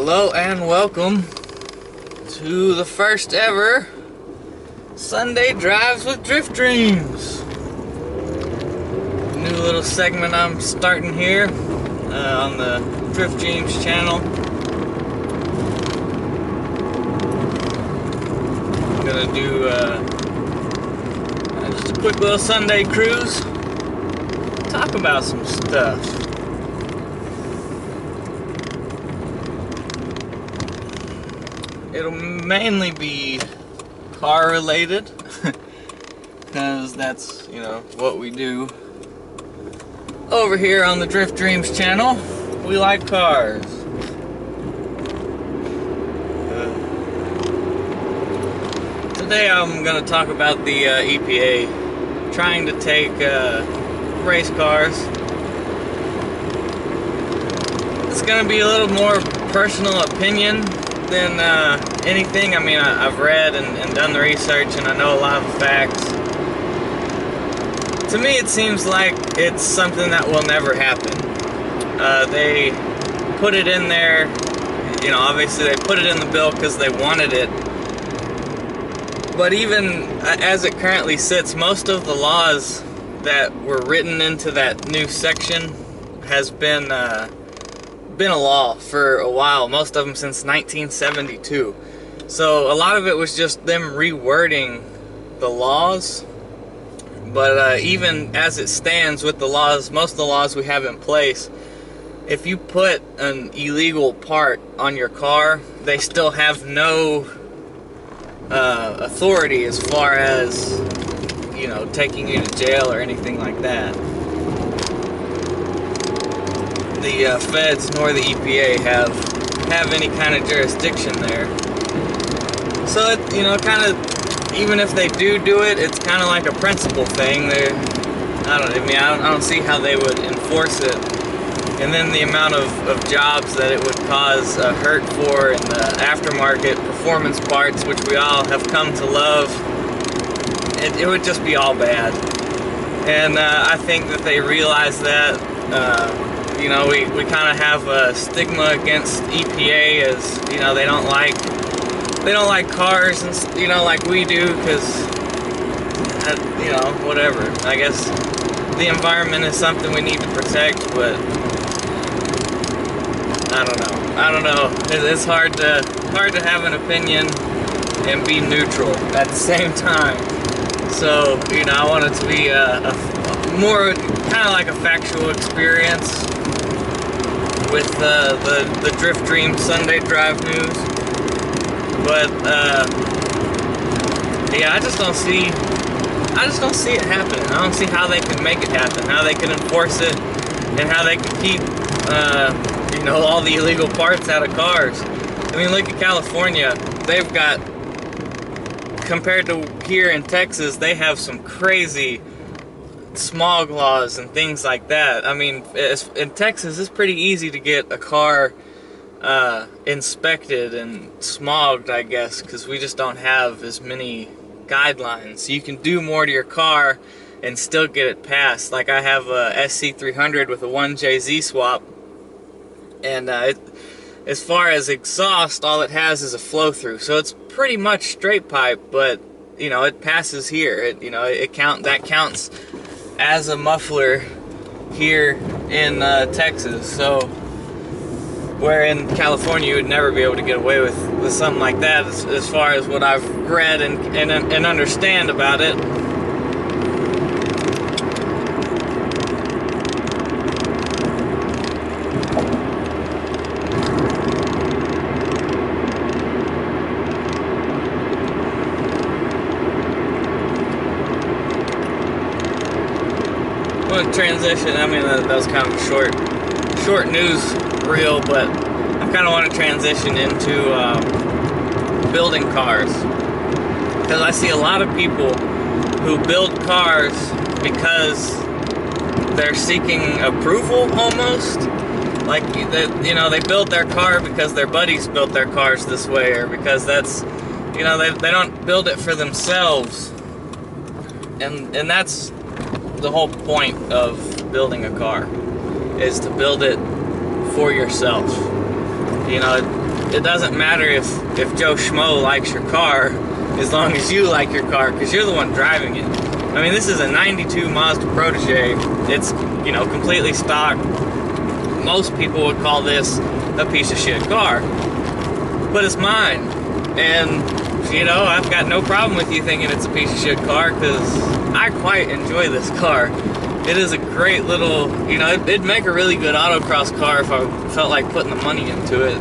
Hello and welcome to the first ever Sunday Drives with Drift Dreams. New little segment I'm starting here on the Drift Dreams channel. I'm gonna do just a quick little Sunday cruise, talk about some stuff. It'll mainly be car related because that's, what we do over here on the Drift Dreams channel. We like cars. Today I'm going to talk about the EPA trying to take race cars. It's going to be a little more personal opinion than anything. I mean, I've read and done the research, and I know a lot of the facts. To me, it seems like it's something that will never happen. They put it in there, obviously they put it in the bill because they wanted it. But even as it currently sits, most of the laws that were written into that new section has been a law for a while, most of them since 1972. So a lot of it was just them rewording the laws. But even as it stands with the laws, most of the laws we have in place, if you put an illegal part on your car, they still have no authority as far as, taking you to jail or anything like that. The feds nor the EPA have any kind of jurisdiction there. So it, even if they do it, it's kind of like a principle thing. I don't see how they would enforce it. And then the amount of jobs that it would cause hurt for in the aftermarket performance parts, which we all have come to love, it would just be all bad. And I think that they realize that. We kind of have a stigma against EPA as, they don't like cars and, like we do, because, whatever. I guess the environment is something we need to protect, but I don't know. It's hard to have an opinion and be neutral at the same time. So, I want it to be a more kind of like a factual experience with the Drift Dream Sunday Drive news. But I just don't see it happening. I don't see how they can make it happen, how they can enforce it, and how they can keep all the illegal parts out of cars. I mean, look at California. They've got, compared to here in Texas, they have some crazy smog laws and things like that. I mean, in Texas, it's pretty easy to get a car inspected and smogged, I guess, because we just don't have as many guidelines. You can do more to your car and still get it passed. Like, I have a SC300 with a 1JZ swap, and as far as exhaust, all it has is a flow-through, so it's pretty much straight pipe, but it passes here. That counts as a muffler here in Texas. So where in California you would never be able to get away with something like that, as far as what I've read and understand about it. Transition. I mean, that was kind of a short news reel, but I kind of want to transition into building cars, because I see a lot of people who build cars because they're seeking approval almost. Like, they build their car because their buddies built their cars this way, or because that's, they don't build it for themselves, and that's the whole point of building a car, is to build it for yourself. it doesn't matter if Joe Schmo likes your car, as long as you like your car, because you're the one driving it. I mean, this is a 92 Mazda Protege. It's, you know, completely stock. Most people would call this a piece of shit car, but it's mine. And, you know, I've got no problem with you thinking it's a piece of shit car, because I quite enjoy this car. It is a great little, you know, it'd make a really good autocross car if I felt like putting the money into it.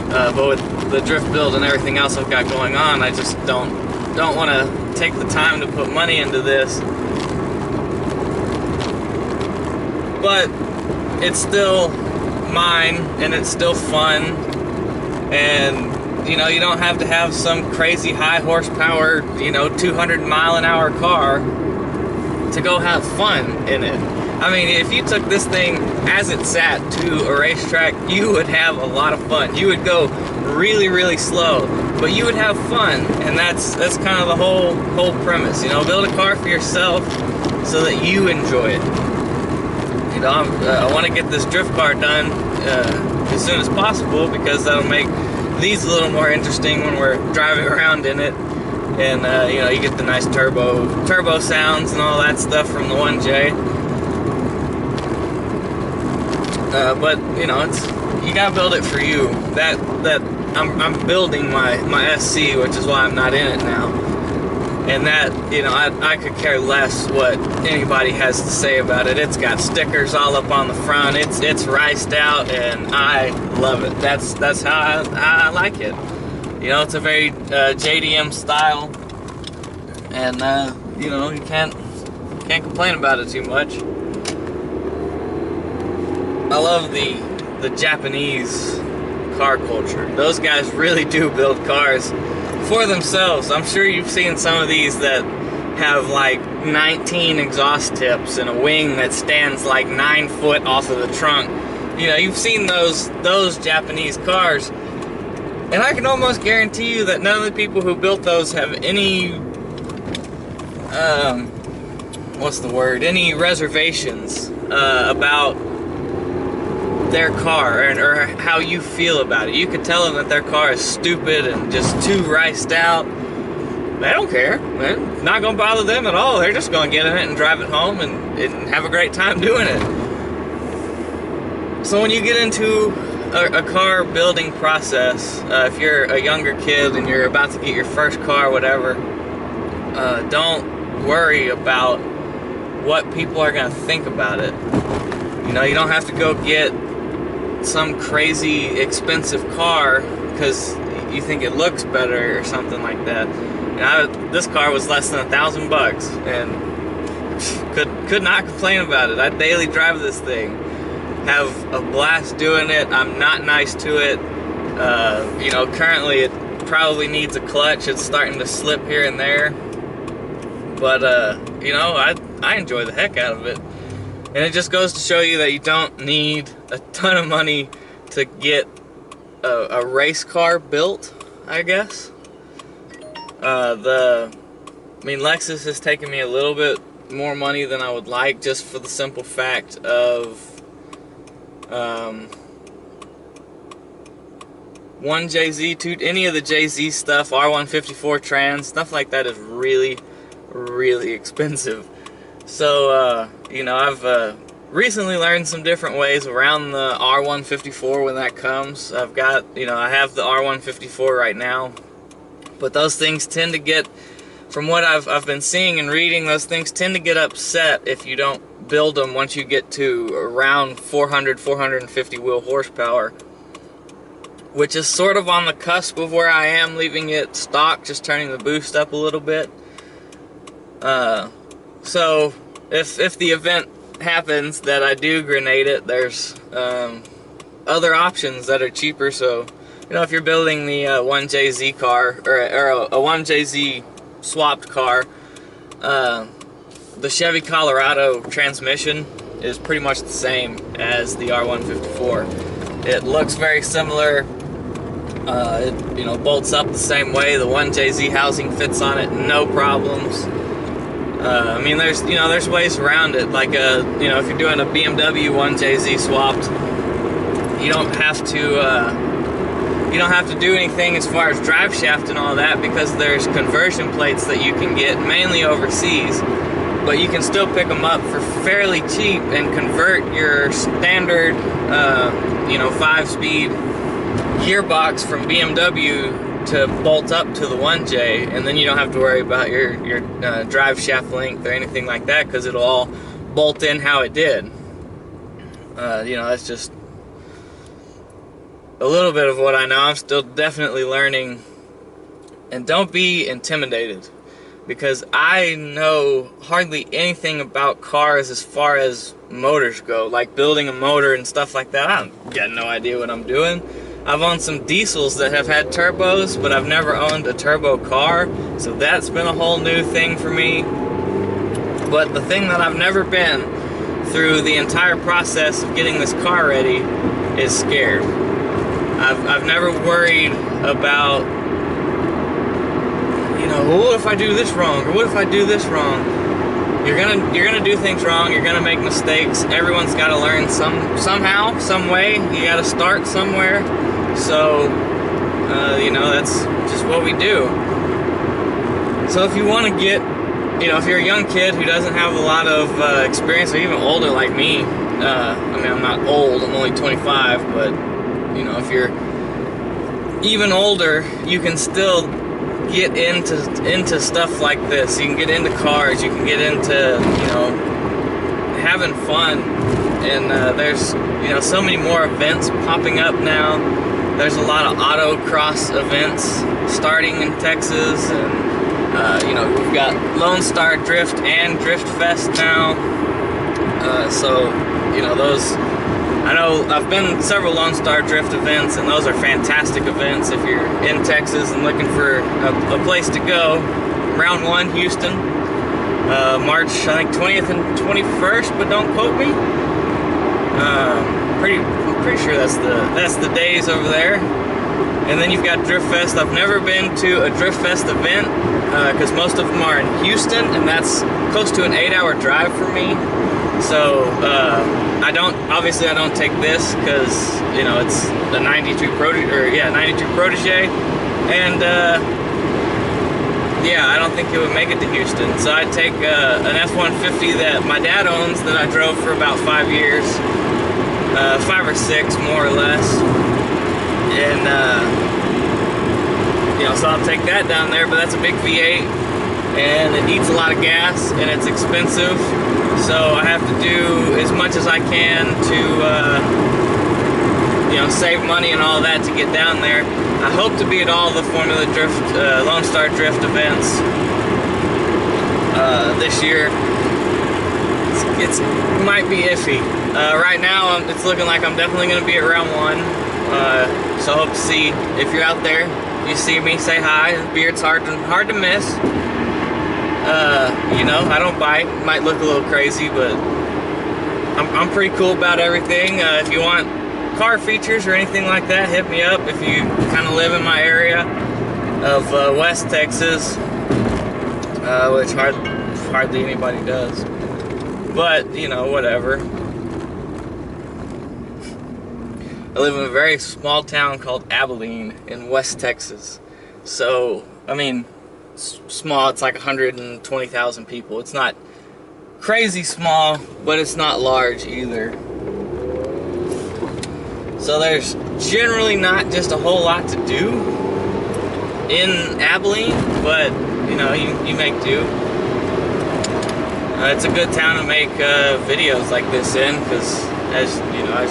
But with the drift build and everything else I've got going on, I just don't want to take the time to put money into this. But it's still mine, and it's still fun, and you know, you don't have to have some crazy high horsepower, you know, 200-mile-an-hour car to go have fun in it. I mean, if you took this thing as it sat to a racetrack, you would have a lot of fun. You would go really, really slow, but you would have fun, and that's kind of the whole premise. You know, build a car for yourself so that you enjoy it. You know, I want to get this drift car done as soon as possible, because that'll make these a little more interesting when we're driving around in it. And you know, you get the nice turbo sounds and all that stuff from the 1J. But you know, you gotta build it for you. I'm building my SC, which is why I'm not in it now. And that, you know, I could care less what anybody has to say about it. It's got stickers all up on the front. It's riced out, and I love it. That's how I like it. You know, it's a very JDM style, and you know, you can't complain about it too much. I love the Japanese car culture. Those guys really do build cars for themselves. I'm sure you've seen some of these that have like 19 exhaust tips and a wing that stands like 9 foot off of the trunk. You know, you've seen those Japanese cars, and I can almost guarantee you that none of the people who built those have any any reservations about their car or how you feel about it. You could tell them that their car is stupid and just too riced out. They don't care. They're not going to bother them at all. They're just going to get in it and drive it home and have a great time doing it. So when you get into a car building process, if you're a younger kid and you're about to get your first car, whatever, don't worry about what people are going to think about it. You know, you don't have to go get some crazy expensive car because you think it looks better or something like that. And this car was less than $1,000 and could not complain about it. I daily drive this thing, have a blast doing it. I'm not nice to it. You know, currently it probably needs a clutch. It's starting to slip here and there, but you know, I enjoy the heck out of it. And it just goes to show you that you don't need a ton of money to get a race car built, I guess. Lexus has taken me a little bit more money than I would like, just for the simple fact of 1JZ, any of the JZ stuff, R154 trans, stuff like that is really, really expensive. So, you know, I've recently learned some different ways around the R154 when that comes. I have the R154 right now, but those things tend to get, from what I've been seeing and reading, those things tend to get upset if you don't build them once you get to around 450 wheel horsepower, which is sort of on the cusp of where I am, leaving it stock, just turning the boost up a little bit. So if the event happens that I do grenade it, there's other options that are cheaper. So, you know, if you're building the 1JZ car or a 1JZ swapped car, the Chevy Colorado transmission is pretty much the same as the R154. It looks very similar. It, you know, bolts up the same way. The 1JZ housing fits on it, no problems. I mean, there's ways around it. Like, you know, if you're doing a BMW 1JZ swapped, you don't have to You don't have to do anything as far as drive shaft and all that, because there's conversion plates that you can get mainly overseas, but you can still pick them up for fairly cheap and convert your standard 5-speed gearbox from BMW to bolt up to the 1J, and then you don't have to worry about your drive shaft length or anything like that, because it'll all bolt in how it did. That's just a little bit of what I know. I'm still definitely learning, and don't be intimidated, because I know hardly anything about cars as far as motors go, like building a motor and stuff like that. I got no idea what I'm doing. I've owned some diesels that have had turbos, but I've never owned a turbo car, so that's been a whole new thing for me. But the thing that I've never been through the entire process of getting this car ready is scared. I've never worried about, well, what if I do this wrong, or what if I do this wrong? You're gonna do things wrong. You're gonna make mistakes. Everyone's got to learn somehow, some way. You got to start somewhere. So, that's just what we do. So if you want to get, if you're a young kid who doesn't have a lot of experience, or even older like me, I'm not old. I'm only 25, but if you're even older, you can still get into stuff like this. You can get into cars, you can get into having fun, and there's so many more events popping up now. There's a lot of autocross events starting in Texas, and we've got Lone Star Drift and Drift Fest now. Those, I know I've been to several Lone Star Drift events, and those are fantastic events if you're in Texas and looking for a place to go. Round 1, Houston, March, I think 20th and 21st, but don't quote me. I'm pretty sure that's the days over there. And then you've got Drift Fest. I've never been to a Drift Fest event, because most of them are in Houston, and that's close to an 8-hour drive for me. So I don't take this, because it's the 92 Protege, and I don't think it would make it to Houston. So I'd take an F-150 that my dad owns, that I drove for about 5 years, 5 or 6 more or less, and so I'll take that down there. But that's a big V8, and it eats a lot of gas, and it's expensive. So I have to do as much as I can to, save money and all that to get down there. I hope to be at all the Formula Drift, Lone Star Drift events this year. It might be iffy. Right now, it's looking like I'm definitely going to be at round 1. So I hope to see, if you're out there, you see me, say hi. The beard's hard to miss. I don't bite. Might look a little crazy, but I'm pretty cool about everything. If you want car features or anything like that, hit me up. If you kind of live in my area of West Texas, which hardly anybody does. But, whatever. I live in a very small town called Abilene in West Texas. So, small, it's like 120,000 people. It's not crazy small, but it's not large either. So there's generally not just a whole lot to do in Abilene, but you make do. It's a good town to make videos like this in, because as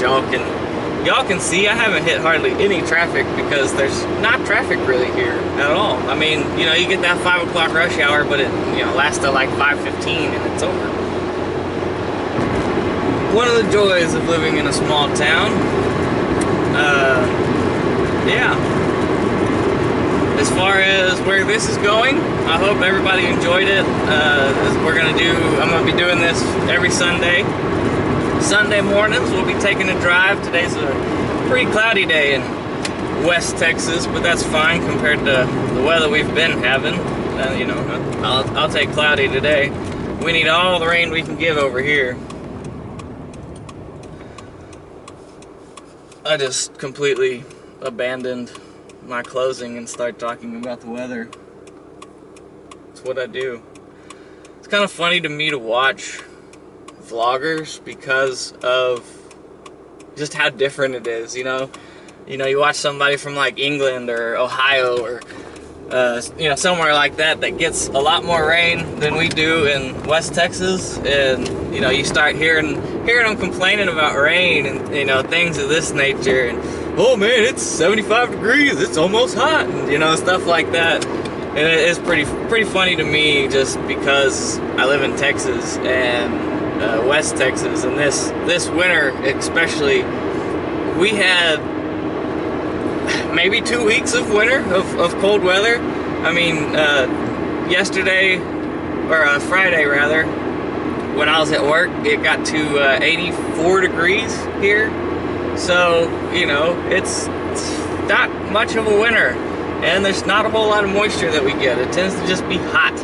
y'all can see, I haven't hit hardly any traffic, because there's not traffic really here at all. You get that 5 o'clock rush hour, but it lasts till like 5:15 and it's over. One of the joys of living in a small town. As far as where this is going, I hope everybody enjoyed it. I'm gonna be doing this every Sunday. Sunday mornings, we'll be taking a drive. Today's a pretty cloudy day in West Texas, but that's fine compared to the weather we've been having. I'll take cloudy today. We need all the rain we can give over here. I just completely abandoned my closing and start talking about the weather. It's what I do. It's kind of funny to me to watch vloggers because of just how different it is, you know? You watch somebody from like England or Ohio or somewhere like that gets a lot more rain than we do in West Texas, and you start hearing them complaining about rain and things of this nature, and oh man, it's 75 degrees, it's almost hot, and stuff like that. And it is pretty funny to me, just because I live in Texas and West Texas, and this winter especially, we had maybe 2 weeks of winter, of cold weather. I mean, yesterday, or Friday rather, when I was at work, it got to 84 degrees here. So, it's not much of a winter, and there's not a whole lot of moisture that we get. It tends to just be hot.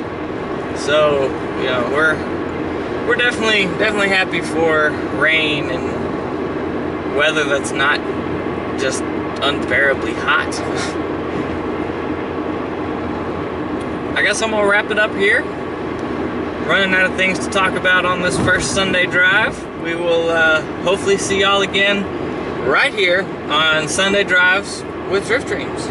So, we're definitely happy for rain and weather that's not just unbearably hot. I guess I'm gonna wrap it up here. Running out of things to talk about on this first Sunday drive. We will hopefully see y'all again right here on Sunday Drives with Drift Dreams.